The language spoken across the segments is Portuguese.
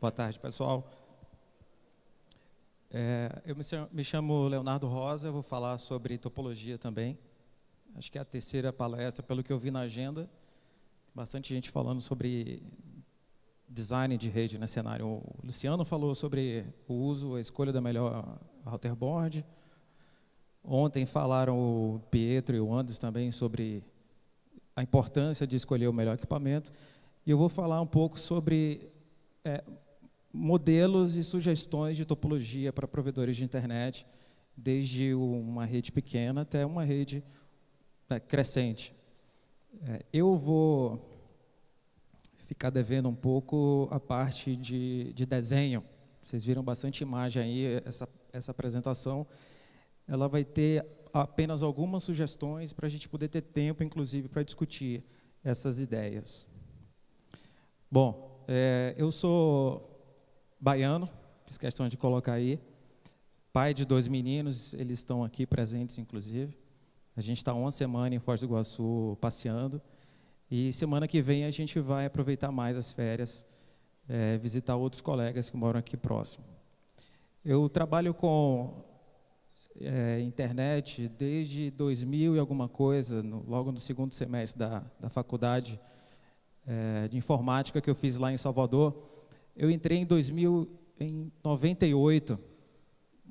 Boa tarde, pessoal. Eu me chamo Leonardo Rosa, eu vou falar sobre topologia também. Acho que é a terceira palestra, pelo que eu vi na agenda. Tem bastante gente falando sobre design de rede, né, cenário. O Luciano falou sobre o uso, a escolha da melhor router board. Ontem falaram o Pietro e o Anderson também sobre a importância de escolher o melhor equipamento. E eu vou falar um pouco sobre modelos e sugestões de topologia para provedores de internet, desde uma rede pequena até uma rede crescente. Eu vou ficar devendo um pouco a parte de desenho. Vocês viram bastante imagem aí, essa apresentação. Ela vai ter apenas algumas sugestões para a gente poder ter tempo, inclusive, para discutir essas ideias. Bom, eu sou baiano, fiz questão de colocar aí, pai de 2 meninos, eles estão aqui presentes, inclusive. A gente está uma semana em Foz do Iguaçu passeando, e semana que vem a gente vai aproveitar mais as férias, visitar outros colegas que moram aqui próximo. Eu trabalho com internet desde 2000 e alguma coisa, logo no segundo semestre da faculdade de informática que eu fiz lá em Salvador. Eu entrei em 98.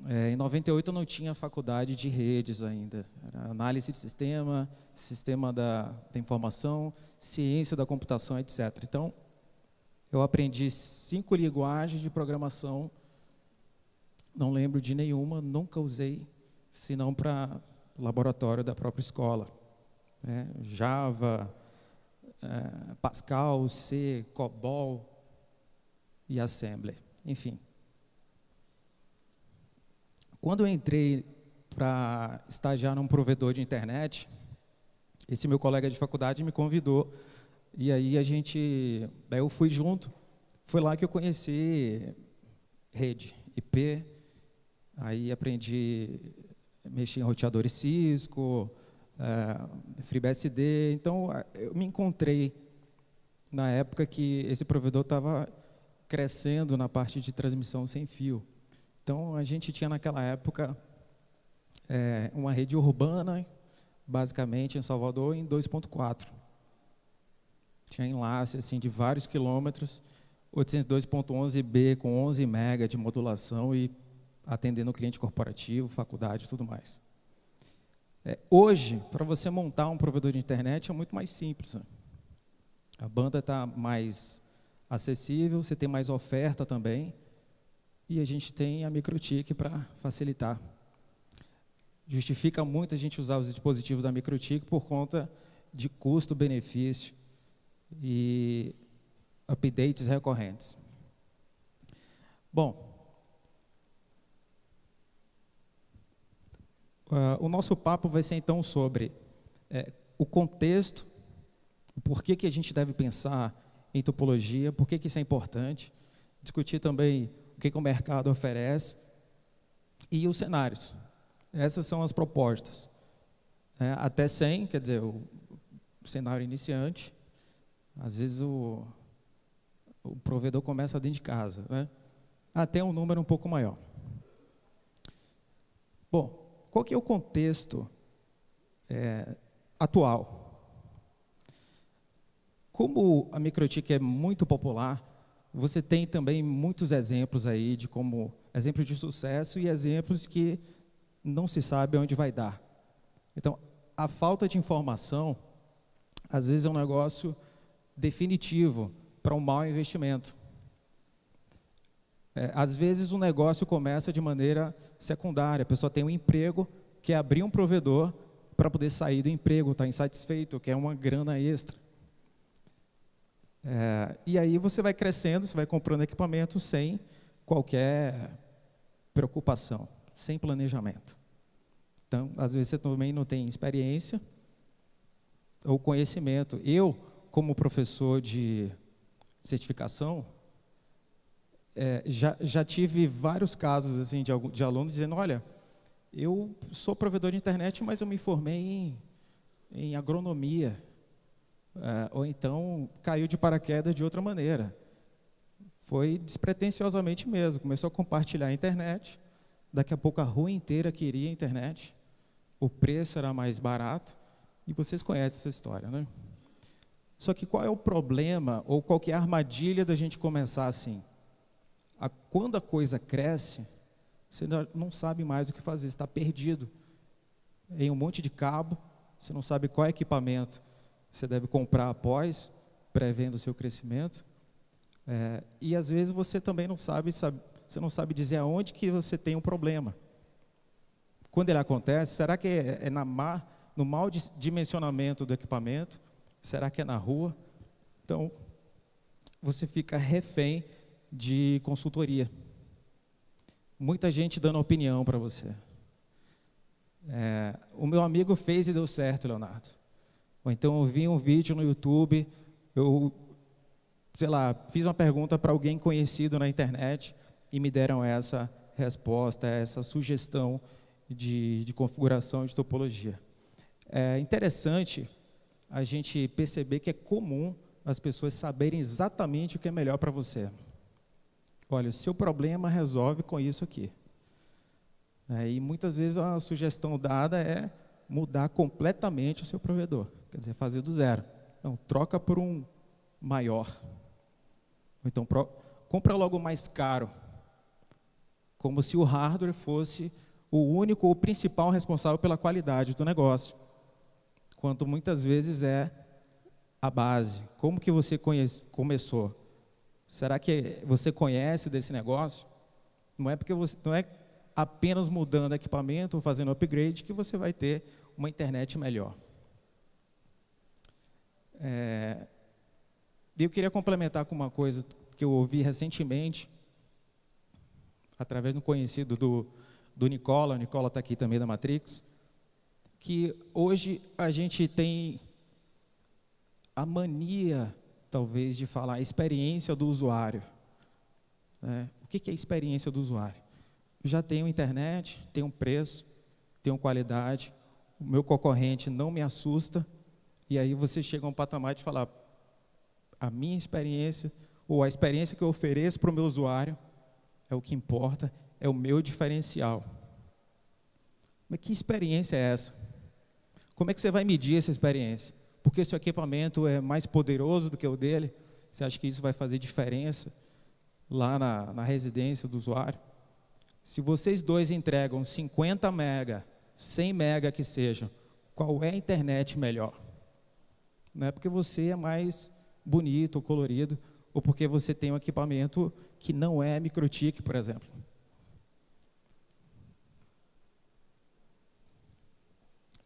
Em 98 eu não tinha faculdade de redes ainda. Era análise de sistema, sistema da informação, ciência da computação, etc. Então, eu aprendi 5 linguagens de programação, não lembro de nenhuma, nunca usei, senão para o laboratório da própria escola. Java, Pascal, C, COBOL e Assembly, enfim. Quando eu entrei para estagiar num provedor de internet, esse meu colega de faculdade me convidou, e aí eu fui junto. Foi lá que eu conheci rede, IP, aí aprendi a mexer em roteadores Cisco, FreeBSD. Então, eu me encontrei na época que esse provedor estava crescendo na parte de transmissão sem fio. Então, a gente tinha naquela época uma rede urbana, basicamente, em Salvador, em 2.4. Tinha enlace assim, de vários quilômetros, 802.11b com 11 MB de modulação e atendendo o cliente corporativo, faculdade e tudo mais. Hoje, para você montar um provedor de internet, é muito mais simples. Né? A banda está mais acessível, você tem mais oferta também, e a gente tem a MikroTik para facilitar. Justifica muito a gente usar os dispositivos da MikroTik por conta de custo-benefício e updates recorrentes. Bom, o nosso papo vai ser então sobre o contexto, o porquê que a gente deve pensar em topologia, por que isso é importante, discutir também o que o mercado oferece e os cenários. Essas são as propostas. Até 100, quer dizer, o cenário iniciante, às vezes o provedor começa dentro de casa, né? Até um número um pouco maior. Bom, qual que é o contexto atual? Como a MikroTik é muito popular, você tem também muitos exemplos aí de exemplos de sucesso e exemplos que não se sabe onde vai dar. Então, a falta de informação, às vezes, é um negócio definitivo para um mau investimento. Às vezes, o negócio começa de maneira secundária. A pessoa tem um emprego, quer abrir um provedor para poder sair do emprego, está insatisfeito, quer uma grana extra. E aí você vai crescendo, você vai comprando equipamento sem qualquer preocupação, sem planejamento. Então, às vezes você também não tem experiência ou conhecimento. Eu, como professor de certificação, já tive vários casos assim, de alunos dizendo, olha, eu sou provedor de internet, mas eu me formei em agronomia. Ou então caiu de paraquedas de outra maneira. Foi despretensiosamente mesmo, começou a compartilhar a internet, daqui a pouco a rua inteira queria a internet, o preço era mais barato, e vocês conhecem essa história, né? Só que qual é o problema, ou qual que é a armadilha da gente começar assim? Quando a coisa cresce, você não sabe mais o que fazer, você está perdido em um monte de cabo, você não sabe qual equipamento você deve comprar após, prevendo o seu crescimento, e às vezes você também não sabe, você não sabe dizer aonde que você tem um problema. Quando ele acontece, será que é no mau dimensionamento do equipamento? Será que é na rua? Então, você fica refém de consultoria. Muita gente dando opinião para você. O meu amigo fez e deu certo, Leonardo. Ou então eu vi um vídeo no YouTube, eu, sei lá, fiz uma pergunta para alguém conhecido na internet e me deram essa resposta, essa sugestão de configuração de topologia. É interessante a gente perceber que é comum as pessoas saberem exatamente o que é melhor para você. Olha, o seu problema resolve com isso aqui. E muitas vezes a sugestão dada é mudar completamente o seu provedor, quer dizer, fazer do zero. Então, troca por um maior. Ou então, compra logo mais caro, como se o hardware fosse o único ou principal responsável pela qualidade do negócio, quanto muitas vezes é a base. Como que você começou? Será que você conhece desse negócio? Não é porque não é apenas mudando equipamento ou fazendo upgrade que você vai ter uma internet melhor. Eu queria complementar com uma coisa que eu ouvi recentemente, através de um conhecido do Nicola. O Nicola está aqui também da Matrix, que hoje a gente tem a mania, talvez, de falar a experiência do usuário. O que é a experiência do usuário? Já tenho internet, tenho preço, tenho qualidade, o meu concorrente não me assusta, e aí você chega a um patamar de falar, a minha experiência, ou a experiência que eu ofereço para o meu usuário, é o que importa, é o meu diferencial. Mas que experiência é essa? Como é que você vai medir essa experiência? Porque seu equipamento é mais poderoso do que o dele? Você acha que isso vai fazer diferença lá na residência do usuário? Se vocês dois entregam 50 mega, 100 mega que sejam, qual é a internet melhor? Não é porque você é mais bonito ou colorido, ou porque você tem um equipamento que não é MikroTik, por exemplo.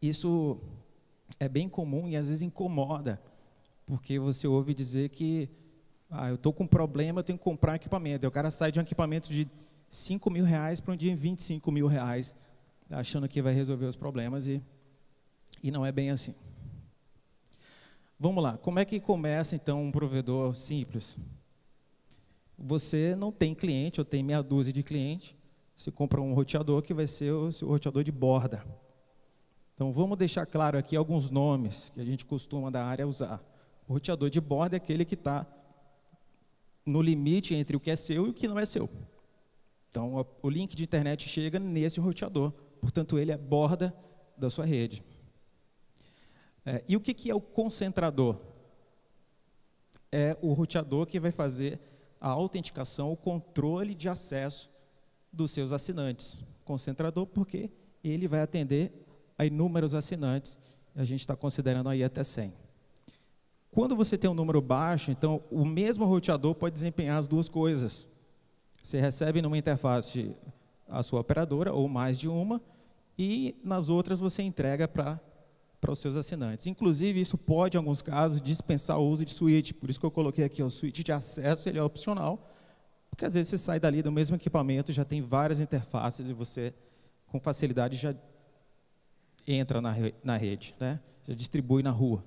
Isso é bem comum e às vezes incomoda, porque você ouve dizer que eu estou com um problema, eu tenho que comprar um equipamento. E o cara sai de um equipamento de R$5.000 para um dia em R$25.000, achando que vai resolver os problemas, e não é bem assim. Vamos lá, como é que começa então um provedor simples? Você não tem cliente, ou tem meia dúzia de clientes, você compra um roteador que vai ser o seu roteador de borda. Então vamos deixar claro aqui alguns nomes que a gente costuma da área usar. O roteador de borda é aquele que está no limite entre o que é seu e o que não é seu. Então o link de internet chega nesse roteador, portanto ele é borda da sua rede. E o que é o concentrador? É o roteador que vai fazer a autenticação, o controle de acesso dos seus assinantes. Concentrador porque ele vai atender a inúmeros assinantes, a gente está considerando aí até 100. Quando você tem um número baixo, então o mesmo roteador pode desempenhar as duas coisas. Você recebe numa interface a sua operadora, ou mais de uma, e nas outras você entrega para os seus assinantes. Inclusive, isso pode, em alguns casos, dispensar o uso de switch. Por isso que eu coloquei aqui, o switch de acesso, ele é opcional, porque às vezes você sai dali do mesmo equipamento, já tem várias interfaces e você, com facilidade, já entra na rede, né? Já distribui na rua.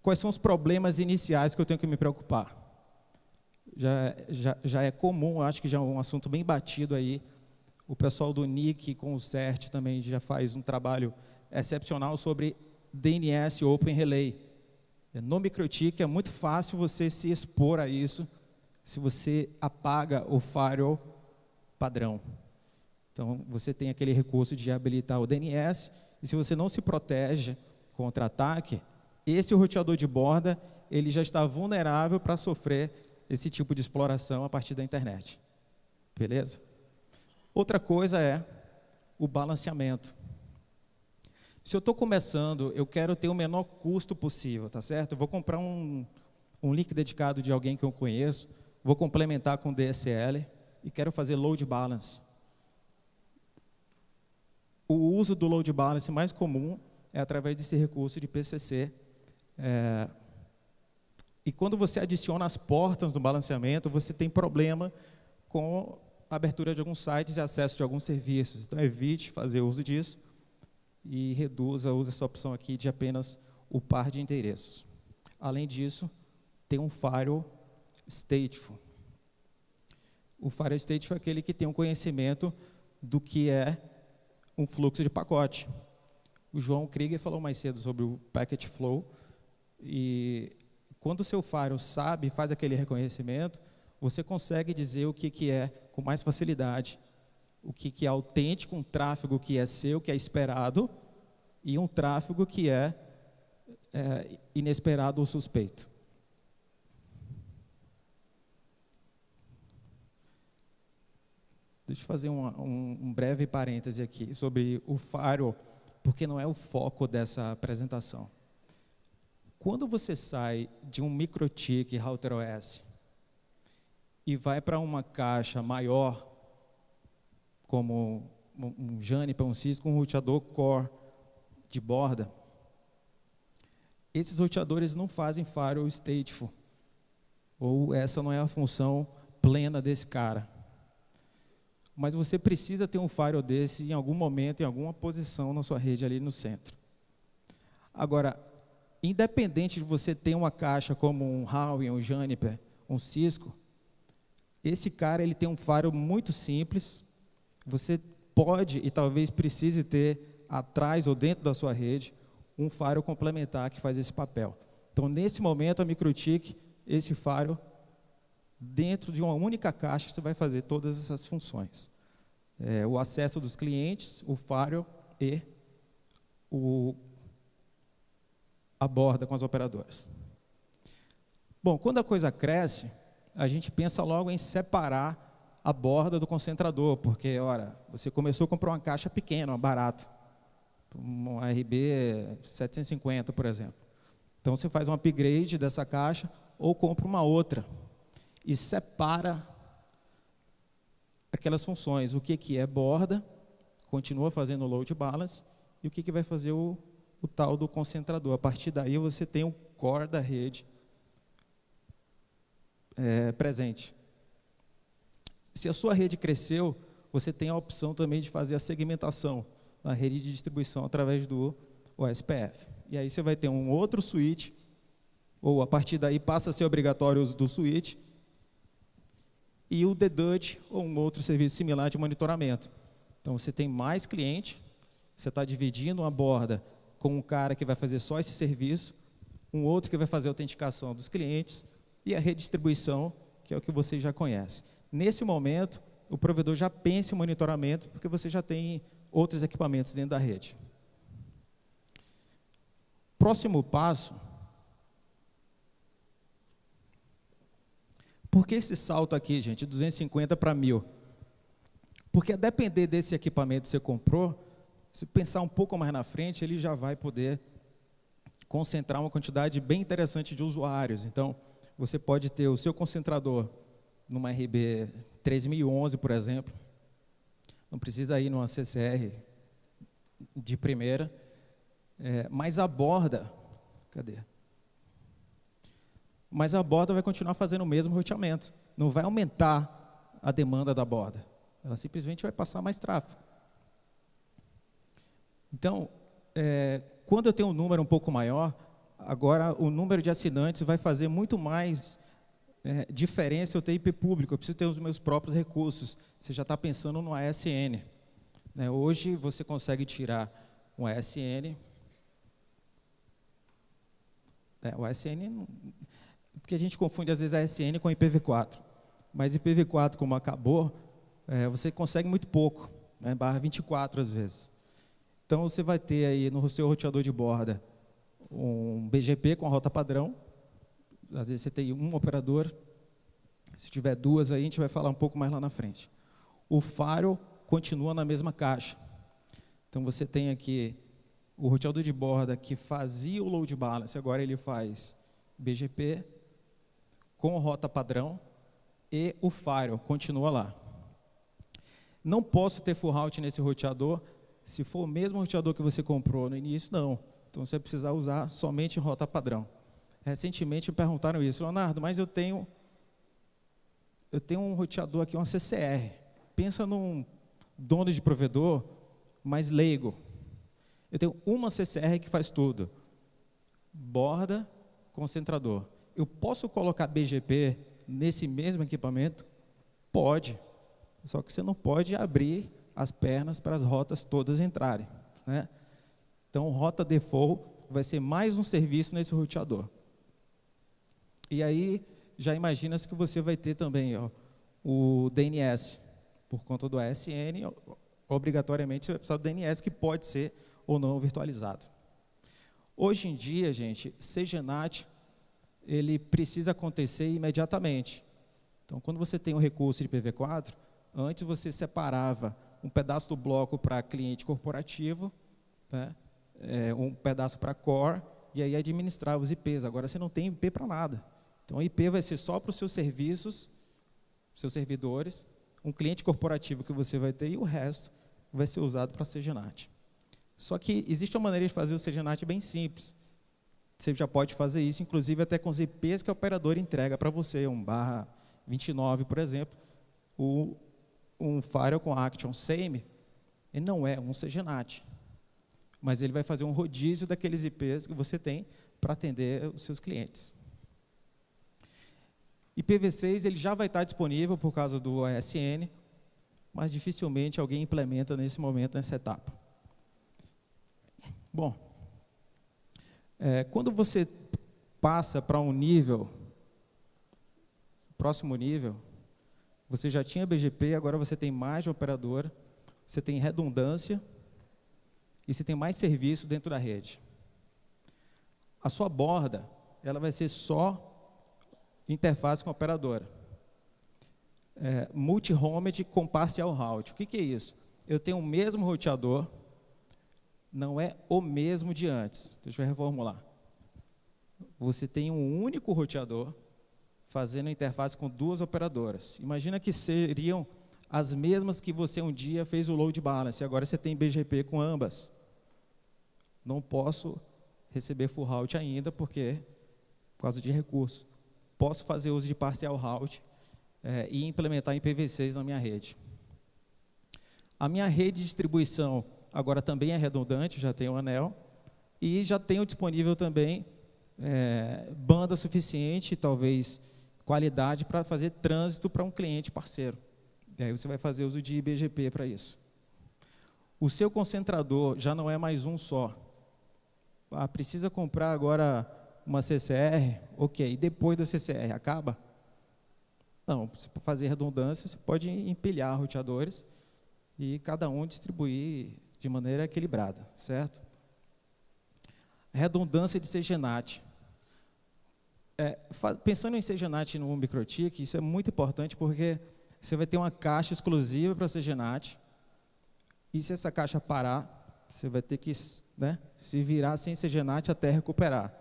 Quais são os problemas iniciais que eu tenho que me preocupar? Já é comum, acho que já é um assunto bem batido aí. O pessoal do NIC com o CERT também já faz um trabalho excepcional sobre DNS Open Relay. No MikroTik é muito fácil você se expor a isso, se você apaga o firewall padrão. Então, você tem aquele recurso de habilitar o DNS, e se você não se protege contra ataque, esse roteador de borda, ele já está vulnerável para sofrer esse tipo de exploração a partir da internet. Beleza? Outra coisa é o balanceamento. Se eu estou começando, eu quero ter o menor custo possível, tá certo? Eu vou comprar um link dedicado de alguém que eu conheço, vou complementar com DSL e quero fazer load balance. O uso do load balance mais comum é através desse recurso de PCC. E quando você adiciona as portas do balanceamento, você tem problema com a abertura de alguns sites e acesso de alguns serviços. Então, evite fazer uso disso e use essa opção aqui de apenas o par de endereços. Além disso, tem um firewall stateful. O firewall stateful é aquele que tem um conhecimento do que é um fluxo de pacote. O João Krieger falou mais cedo sobre o packet flow, e quando o seu firewall sabe, faz aquele reconhecimento, você consegue dizer o que é com mais facilidade, o que é autêntico, um tráfego que é seu, que é esperado, e um tráfego que é inesperado ou suspeito. Deixa eu fazer um breve parêntese aqui sobre o firewall, porque não é o foco dessa apresentação. Quando você sai de um MikroTik Router OS e vai para uma caixa maior, como um Juniper, um Cisco, um roteador Core de borda, esses roteadores não fazem firewall stateful, ou essa não é a função plena desse cara. Mas você precisa ter um firewall desse em algum momento, em alguma posição na sua rede ali no centro. Agora, independente de você ter uma caixa como um Huawei, um Juniper, um Cisco, esse cara ele tem um firewall muito simples. Você pode e talvez precise ter atrás ou dentro da sua rede um firewall complementar que faz esse papel. Então, nesse momento, a MikroTik, esse firewall, dentro de uma única caixa, você vai fazer todas essas funções. O acesso dos clientes, o firewall e a borda com as operadoras. Bom, quando a coisa cresce, a gente pensa logo em separar a borda do concentrador, porque, ora, você começou a comprar uma caixa pequena, barata, um RB 750, por exemplo. Então, você faz um upgrade dessa caixa ou compra uma outra e separa aquelas funções, o que é borda, continua fazendo o load balance, e o que vai fazer o tal do concentrador. A partir daí, você tem o core da rede presente. Se a sua rede cresceu, você tem a opção também de fazer a segmentação na rede de distribuição através do OSPF. E aí você vai ter um outro switch, ou a partir daí passa a ser obrigatório o uso do switch, e o DDoS, ou um outro serviço similar de monitoramento. Então, você tem mais cliente, você está dividindo uma borda com um cara que vai fazer só esse serviço, um outro que vai fazer a autenticação dos clientes, e a redistribuição, que é o que você já conhece. Nesse momento, o provedor já pensa em monitoramento, porque você já tem outros equipamentos dentro da rede. Próximo passo. Por que esse salto aqui, gente, 250 para 1000? Porque a depender desse equipamento que você comprou, se pensar um pouco mais na frente, ele já vai poder concentrar uma quantidade bem interessante de usuários. Então, você pode ter o seu concentrador numa RB 3011, por exemplo. Não precisa ir numa CCR de primeira. Mas a borda... Cadê? Mas a borda vai continuar fazendo o mesmo roteamento. Não vai aumentar a demanda da borda. Ela simplesmente vai passar mais tráfego. Então, quando eu tenho um número um pouco maior, agora o número de assinantes vai fazer muito mais diferença eu ter IP público. Eu preciso ter os meus próprios recursos. Você já está pensando no ASN. Hoje, você consegue tirar um ASN. O ASN... Porque a gente confunde, às vezes, a ASN com IPv4. Mas IPv4, como acabou, você consegue muito pouco, né, /24 às vezes. Então, você vai ter aí no seu roteador de borda um BGP com a rota padrão. Às vezes você tem um operador, se tiver duas aí, a gente vai falar um pouco mais lá na frente. O firewall continua na mesma caixa. Então, você tem aqui o roteador de borda que fazia o load balance, agora ele faz BGP com rota padrão e o firewall continua lá. Não posso ter full route nesse roteador, se for o mesmo roteador que você comprou no início, não. Então, você vai precisar usar somente rota padrão. Recentemente me perguntaram isso, Leonardo, mas eu tenho um roteador aqui, uma CCR. Pensa num dono de provedor, mais leigo. Eu tenho uma CCR que faz tudo. Borda, concentrador. Eu posso colocar BGP nesse mesmo equipamento? Pode. Só que você não pode abrir as pernas para as rotas todas entrarem, né? Então, rota default vai ser mais um serviço nesse roteador. E aí, já imagina-se que você vai ter também o DNS. Por conta do ASN, obrigatoriamente você vai precisar do DNS, que pode ser ou não virtualizado. Hoje em dia, gente, CGNAT, ele precisa acontecer imediatamente. Então, quando você tem um recurso de IPv4, antes você separava um pedaço do bloco para cliente corporativo, né, um pedaço para core, e aí administrava os IPs. Agora você não tem IP para nada. Então, a IP vai ser só para os seus serviços, seus servidores, um cliente corporativo que você vai ter, e o resto vai ser usado para CGNAT. Só que existe uma maneira de fazer o CGNAT bem simples. Você já pode fazer isso, inclusive até com os IPs que a operadora entrega para você, um /29, por exemplo. Um firewall com Action SAME, ele não é um CGNAT, mas ele vai fazer um rodízio daqueles IPs que você tem para atender os seus clientes. IPv6 ele já vai estar disponível por causa do ASN, mas dificilmente alguém implementa nesse momento, nessa etapa. Bom, quando você passa para um nível, próximo nível, você já tinha BGP, agora você tem mais de operadora, você tem redundância e você tem mais serviços dentro da rede. A sua borda, ela vai ser só interface com a operadora. Multi-homed com parcial route. O que é isso? Eu tenho o mesmo roteador, não é o mesmo de antes. Deixa eu reformular. Você tem um único roteador fazendo interface com duas operadoras. Imagina que seriam as mesmas que você um dia fez o load balance, agora você tem BGP com ambas. Não posso receber full route ainda, por causa de recurso. Posso fazer uso de parcial route e implementar IPv6 na minha rede. A minha rede de distribuição agora também é redundante, já tenho o anel, e já tenho disponível também banda suficiente, talvez qualidade, para fazer trânsito para um cliente parceiro. E aí você vai fazer uso de BGP para isso. O seu concentrador já não é mais um só. Precisa comprar agora uma CCR? Ok, e depois da CCR, acaba? Não, para fazer redundância, você pode empilhar roteadores e cada um distribuir de maneira equilibrada, certo? Redundância de CGNAT. Pensando em CGNAT no MikroTik, isso é muito importante porque você vai ter uma caixa exclusiva para CGNAT e se essa caixa parar, você vai ter que se virar sem CGNAT até recuperar.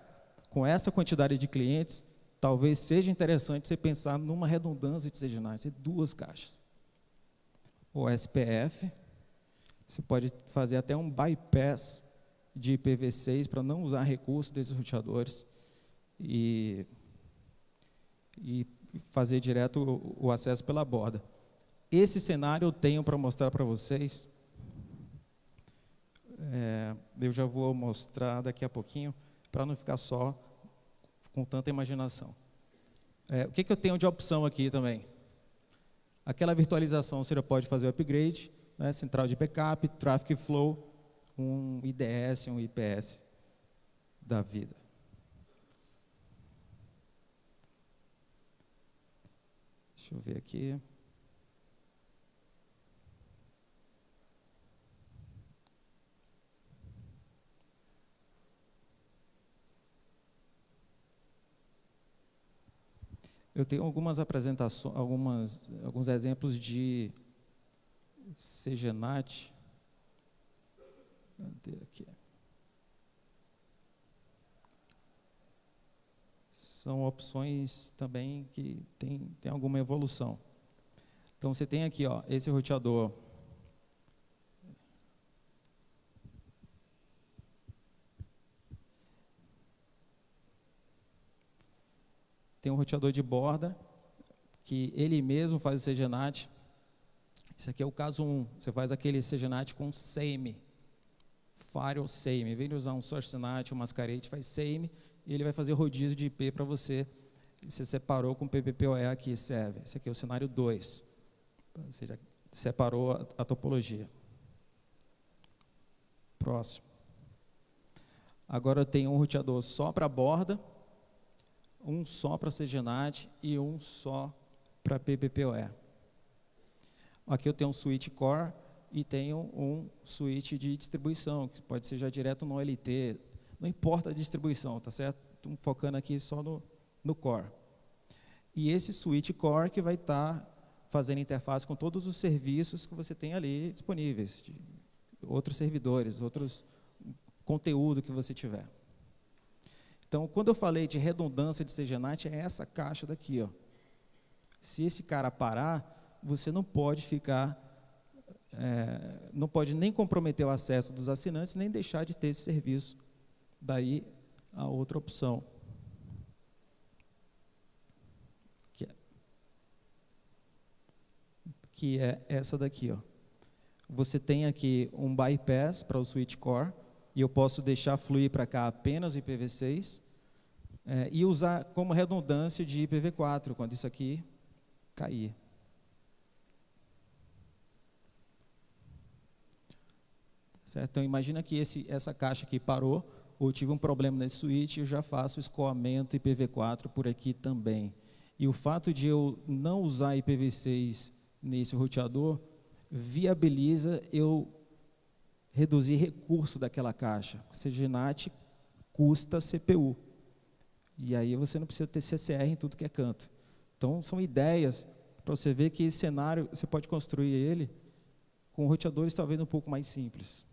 Com essa quantidade de clientes, talvez seja interessante você pensar numa redundância de CGNAT, duas caixas. O SPF, você pode fazer até um bypass de IPv6 para não usar recursos desses roteadores e fazer direto o acesso pela borda. Esse cenário eu tenho para mostrar para vocês. Eu já vou mostrar daqui a pouquinho, para não ficar só com tanta imaginação. O que eu tenho de opção aqui também? Aquela virtualização você já pode fazer o upgrade, né, central de backup, traffic flow, um IDS, um IPS da vida. Deixa Deixa eu ver aqui. Eu tenho algumas apresentações, alguns exemplos de CGNAT. Cadê aqui? São opções também que tem alguma evolução. Então, você tem aqui, ó, esse roteador. Tem um roteador de borda, que ele mesmo faz o CGNAT. Esse aqui é o caso 1. Você faz aquele CGNAT com SAME. Firewall SAME. Em vez de usar um SourceNAT, um Masquerade, faz SAME, e ele vai fazer rodízio de IP para você. Você separou com o PPPoE aqui, serve. Esse aqui é o cenário 2. Você já separou a topologia. Próximo. Agora eu tenho um roteador só para borda, um só para CGNAT e um só para PPPoE. Aqui eu tenho um switch core e tenho um switch de distribuição, que pode ser já direto no OLT, não importa a distribuição, tá certo? Estamos focando aqui só no core. E esse switch core que vai estar fazendo interface com todos os serviços que você tem ali disponíveis, de outros servidores, outros conteúdo que você tiver. Então, quando eu falei de redundância de CGNAT, é essa caixa daqui, ó. Se esse cara parar, você não pode ficar, não pode nem comprometer o acesso dos assinantes, nem deixar de ter esse serviço. Daí, a outra opção. Que é essa daqui, ó. Você tem aqui um bypass para o switch core, e eu posso deixar fluir para cá apenas o IPv6 e usar como redundância de IPv4, quando isso aqui cair. Certo? Então, imagina que essa caixa aqui parou, ou tive um problema nesse switch, eu já faço escoamento IPv4 por aqui também. E o fato de eu não usar IPv6 nesse roteador viabiliza eu reduzir recurso daquela caixa. CGNAT custa CPU. E aí você não precisa ter CCR em tudo que é canto. Então, são ideias para você ver que esse cenário, você pode construir ele com roteadores talvez um pouco mais simples.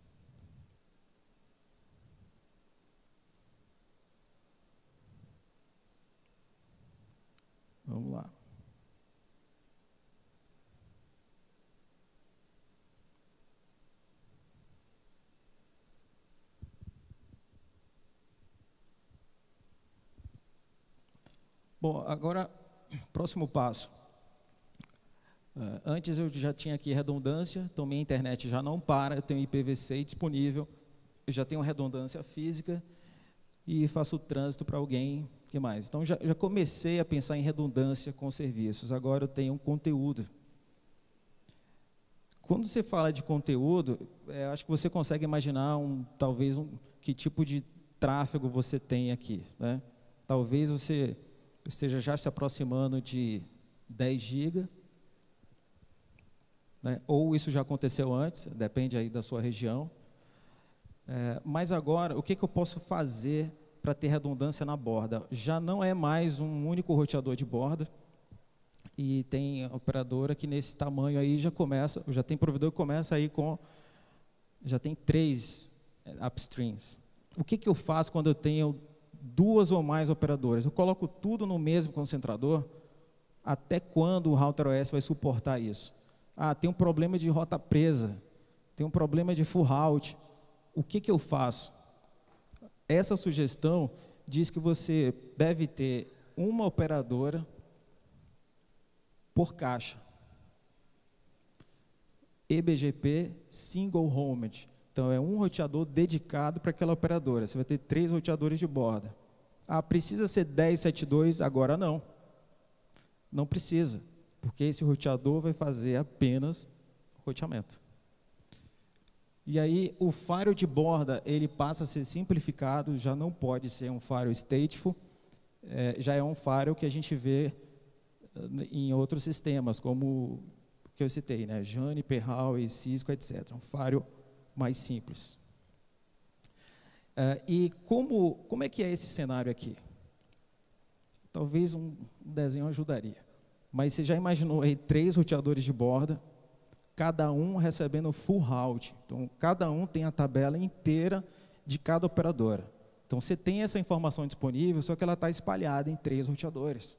Vamos lá. Bom, agora, próximo passo. Antes eu já tinha aqui redundância, então minha internet já não para, eu tenho IPv6 disponível, eu já tenho redundância física e faço o trânsito para alguém, o que mais? Então já comecei a pensar em redundância com serviços, agora eu tenho um conteúdo. Quando você fala de conteúdo, acho que você consegue imaginar talvez que tipo de tráfego você tem aqui, né? Talvez você esteja já se aproximando de 10 GB, né? Ou isso já aconteceu antes, depende aí da sua região. Mas agora, o que eu posso fazer para ter redundância na borda? Já não é mais um único roteador de borda, e tem operadora que nesse tamanho aí já tem provedor que começa aí já tem 3 upstreams. O que eu faço quando eu tenho 2 ou mais operadoras? Eu coloco tudo no mesmo concentrador? Até quando o Router OS vai suportar isso? Tem um problema de rota presa, tem um problema de full route. O que eu faço? Essa sugestão diz que você deve ter uma operadora por caixa. eBGP Single Homed. Então, é um roteador dedicado para aquela operadora. Você vai ter 3 roteadores de borda. Precisa ser 10.72? Agora não. Não precisa, porque esse roteador vai fazer apenas roteamento. E aí, o firewall de borda, ele passa a ser simplificado, já não pode ser um firewall stateful, já é um firewall que a gente vê em outros sistemas, como que eu citei, né? Jane, Perral e Cisco, etc. Um firewall mais simples. E como é que é esse cenário aqui? Talvez um desenho ajudaria. Mas você já imaginou aí 3 roteadores de borda, cada um recebendo full route. Então, cada um tem a tabela inteira de cada operadora. Então, você tem essa informação disponível, só que ela está espalhada em 3 roteadores.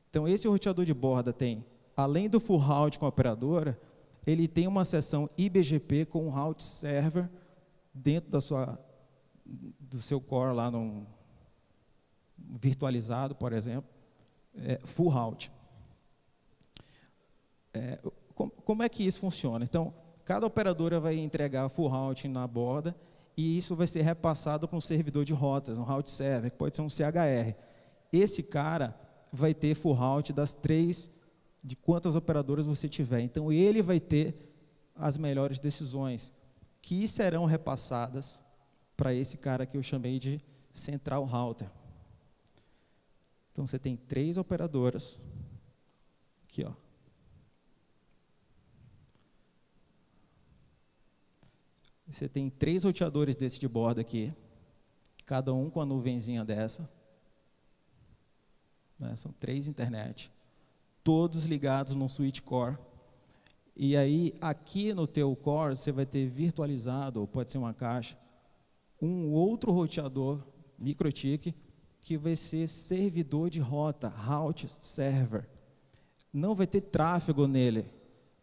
Então, esse roteador de borda tem, além do full route com a operadora, ele tem uma seção IBGP com um route server dentro do seu core lá no virtualizado, por exemplo, full route. Como é que isso funciona? Então, cada operadora vai entregar full route na borda e isso vai ser repassado para um servidor de rotas, um route server, que pode ser um CHR. Esse cara vai ter full route das 3, de quantas operadoras você tiver. Então, ele vai ter as melhores decisões, que serão repassadas para esse cara que eu chamei de Central Router. Então, você tem 3 operadoras, aqui, ó. Você tem 3 roteadores desse de borda aqui, cada um com a nuvenzinha dessa. Né, são 3 internet, todos ligados no switch core. E aí, aqui no teu core, você vai ter virtualizado, ou pode ser uma caixa, um outro roteador, MikroTik, que vai ser servidor de rota, route server. Não vai ter tráfego nele.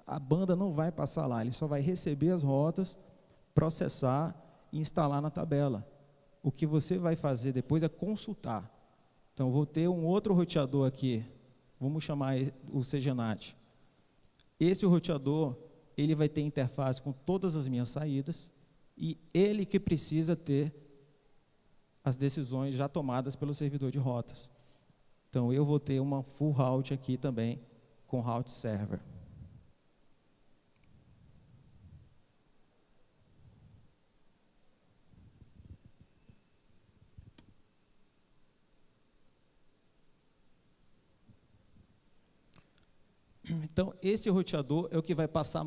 A banda não vai passar lá, ele só vai receber as rotas, processar e instalar na tabela. O que você vai fazer depois é consultar. Então, vou ter um outro roteador aqui, vamos chamar o CGNAT. Esse roteador, ele vai ter interface com todas as minhas saídas e ele que precisa ter as decisões já tomadas pelo servidor de rotas. Então, eu vou ter uma full route aqui também com route server. Então, esse roteador é o que vai passar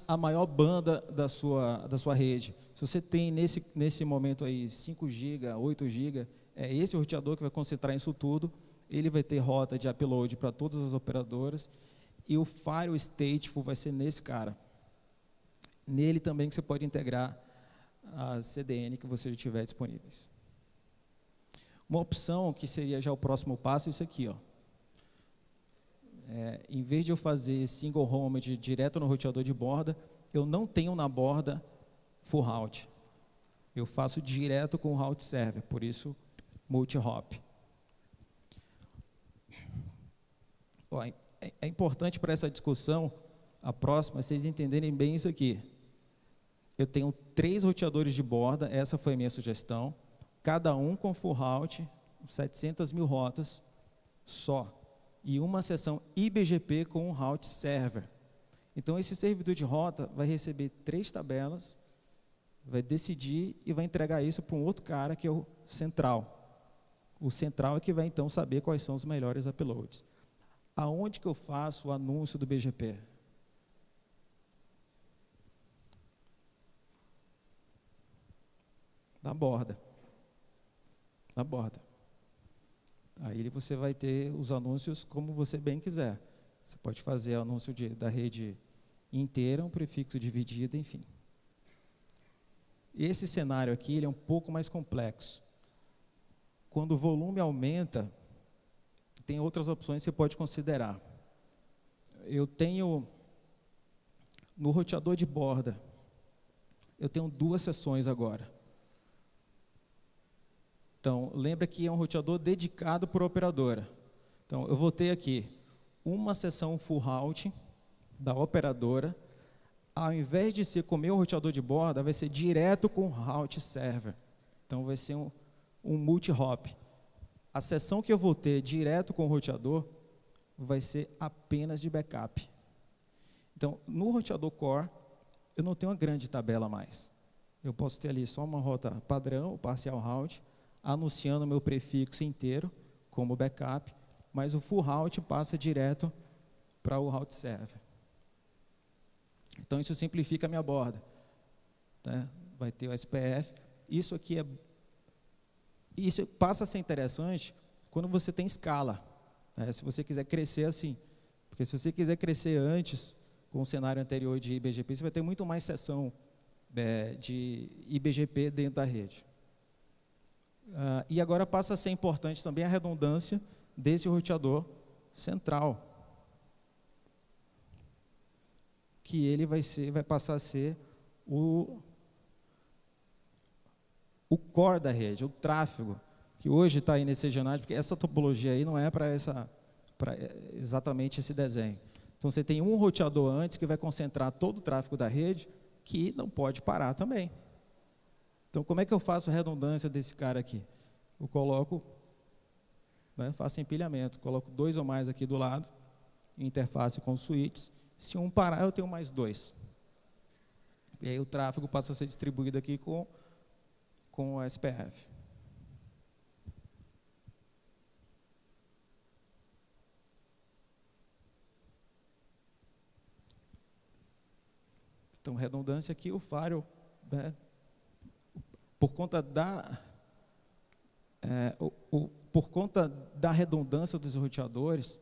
a maior banda da sua rede. Se você tem nesse momento aí 5 GB, 8 GB, é esse roteador que vai concentrar isso tudo. Ele vai ter rota de upload para todas as operadoras e o Firewall Stateful vai ser nesse cara. Nele também que você pode integrar as CDN que você já tiver disponíveis. Uma opção que seria já o próximo passo é isso aqui, ó. Em vez de eu fazer single homed direto no roteador de borda, eu não tenho na borda full route. Eu faço direto com o route server, por isso multi-hop. É importante para essa discussão, a próxima, vocês entenderem bem isso aqui. Eu tenho 3 roteadores de borda, essa foi a minha sugestão, cada um com full route, 700 mil rotas só. E uma seção IBGP com um route server. Então, esse servidor de rota vai receber 3 tabelas, vai decidir e vai entregar isso para um outro cara que é o central. O central é que vai, então, saber quais são os melhores uploads. Aonde que eu faço o anúncio do BGP? Na borda. Na borda. Aí você vai ter os anúncios como você bem quiser. Você pode fazer anúncio da rede inteira, um prefixo dividido, enfim. Esse cenário aqui ele é um pouco mais complexo. Quando o volume aumenta, tem outras opções que você pode considerar. Eu tenho, no roteador de borda, eu tenho 2 seções agora. Então, lembra que é um roteador dedicado por operadora. Então, eu vou ter aqui uma seção full route da operadora. Ao invés de ser com o meu roteador de borda, vai ser direto com o route server. Então, vai ser um multi-hop. A seção que eu vou ter direto com o roteador vai ser apenas de backup. Então, no roteador core, eu não tenho uma grande tabela mais. Eu posso ter ali só uma rota padrão, parcial route, anunciando o meu prefixo inteiro como backup mas o full route passa direto para o route server. Então, isso simplifica a minha borda, né? Vai ter o SPF. Isso passa a ser interessante quando você tem escala, né? Se você quiser crescer assim. Porque se você quiser crescer antes, com o cenário anterior de IBGP, você vai ter muito mais seção de IBGP dentro da rede. E agora passa a ser importante também a redundância desse roteador central, que ele vai passar a ser o core da rede, o tráfego, que hoje está aí nesse regional, porque essa topologia aí não é para exatamente esse desenho. Então, você tem um roteador antes que vai concentrar todo o tráfego da rede, que não pode parar também. Então, como é que eu faço a redundância desse cara aqui? Eu coloco, né, faço empilhamento, coloco 2 ou mais aqui do lado, interface com switches. Se um parar, eu tenho mais 2. E aí o tráfego passa a ser distribuído aqui com o SPF. Então, redundância aqui, o firewall, né, por conta da redundância dos roteadores,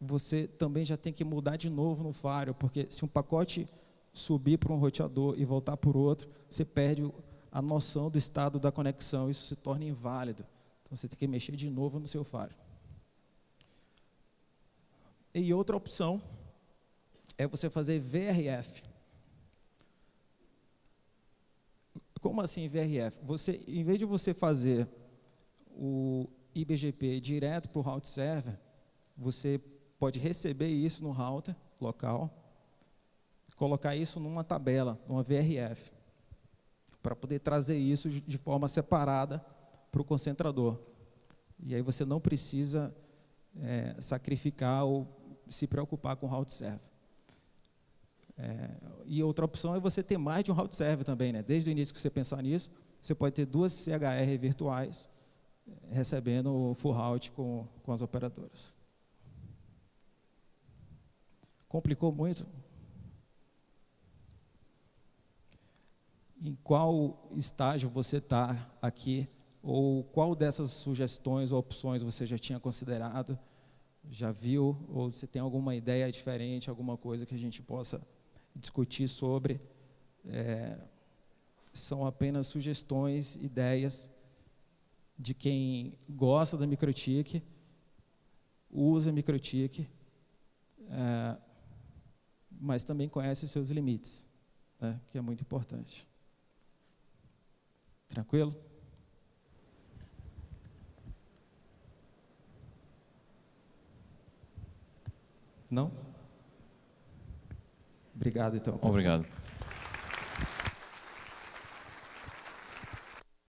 você também já tem que mudar de novo no firewall, porque se um pacote subir para um roteador e voltar por outro, você perde a noção do estado da conexão, isso se torna inválido. Então, você tem que mexer de novo no seu firewall. E outra opção é você fazer VRF. Como assim VRF? Em vez de você fazer o IBGP direto para o route server, você pode receber isso no router local, colocar isso numa tabela, numa VRF, para poder trazer isso de forma separada para o concentrador. E aí você não precisa sacrificar ou se preocupar com o route server. E outra opção é você ter mais de um route server também, né? Desde o início que você pensar nisso, você pode ter 2 CHR virtuais recebendo o full route com as operadoras. Complicou muito? Em qual estágio você está aqui? Ou qual dessas sugestões ou opções você já tinha considerado, já viu? Ou você tem alguma ideia diferente, alguma coisa que a gente possa discutir sobre? São apenas sugestões, ideias de quem gosta da MikroTik, usa MikroTik, mas também conhece seus limites, né, que é muito importante. Tranquilo? Não? Obrigado, então. Obrigado.